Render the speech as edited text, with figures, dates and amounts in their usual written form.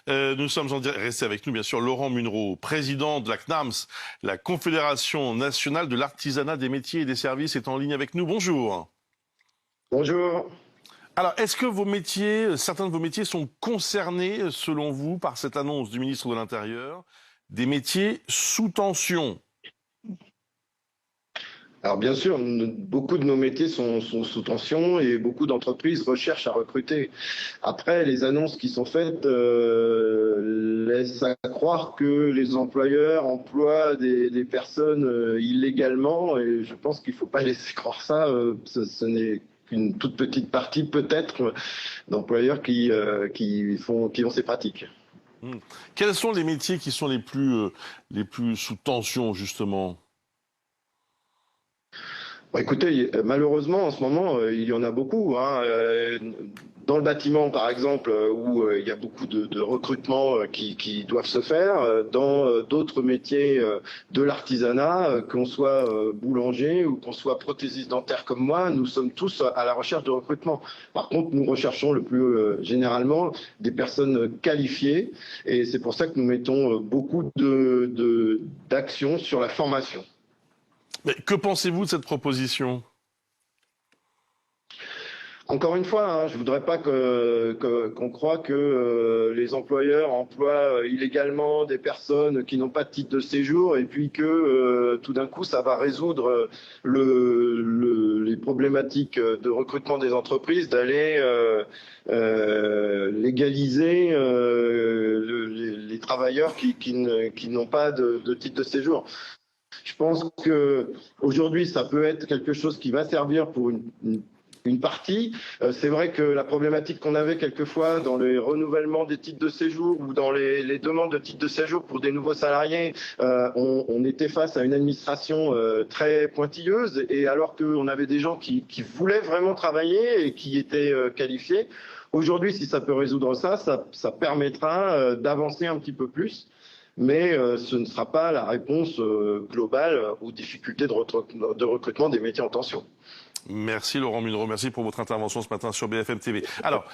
Nous sommes en direct, restez avec nous bien sûr, Laurent Munro, président de la CNAMS, la Confédération nationale de l'artisanat des métiers et des services, est en ligne avec nous. Bonjour. Bonjour. Alors, est-ce que vos métiers, certains de vos métiers sont concernés, selon vous, par cette annonce du ministre de l'Intérieur, des métiers sous tension? Alors bien sûr, beaucoup de nos métiers sont sous tension et beaucoup d'entreprises recherchent à recruter. Après, les annonces qui sont faites laissent à croire que les employeurs emploient des personnes illégalement, et je pense qu'il ne faut pas laisser croire ça. Ce n'est qu'une toute petite partie peut-être d'employeurs qui ont ces pratiques. Quels sont les métiers qui sont les plus sous tension, justement? Bon, écoutez, malheureusement, en ce moment, il y en a beaucoup, hein. Dans le bâtiment, par exemple, où il y a beaucoup de recrutements qui doivent se faire. Dans d'autres métiers de l'artisanat, qu'on soit boulanger ou qu'on soit prothésiste dentaire comme moi, nous sommes tous à la recherche de recrutement. Par contre, nous recherchons le plus généralement des personnes qualifiées, et c'est pour ça que nous mettons beaucoup d'actions sur la formation. Mais que pensez-vous de cette proposition? Encore une fois, hein, je voudrais pas qu'on croie que les employeurs emploient illégalement des personnes qui n'ont pas de titre de séjour, et puis que tout d'un coup ça va résoudre les problématiques de recrutement des entreprises, d'aller légaliser les travailleurs qui n'ont pas de titre de séjour. Je pense que aujourd'hui, ça peut être quelque chose qui va servir pour une partie. C'est vrai que la problématique qu'on avait quelquefois dans les renouvellements des titres de séjour ou dans les demandes de titres de séjour pour des nouveaux salariés, on était face à une administration très pointilleuse, et alors qu'on avait des gens qui voulaient vraiment travailler et qui étaient qualifiés. Aujourd'hui, si ça peut résoudre ça, ça permettra d'avancer un petit peu plus. Mais ce ne sera pas la réponse globale aux difficultés de recrutement des métiers en tension. Merci Laurent Munro, merci pour votre intervention ce matin sur BFM TV. Alors,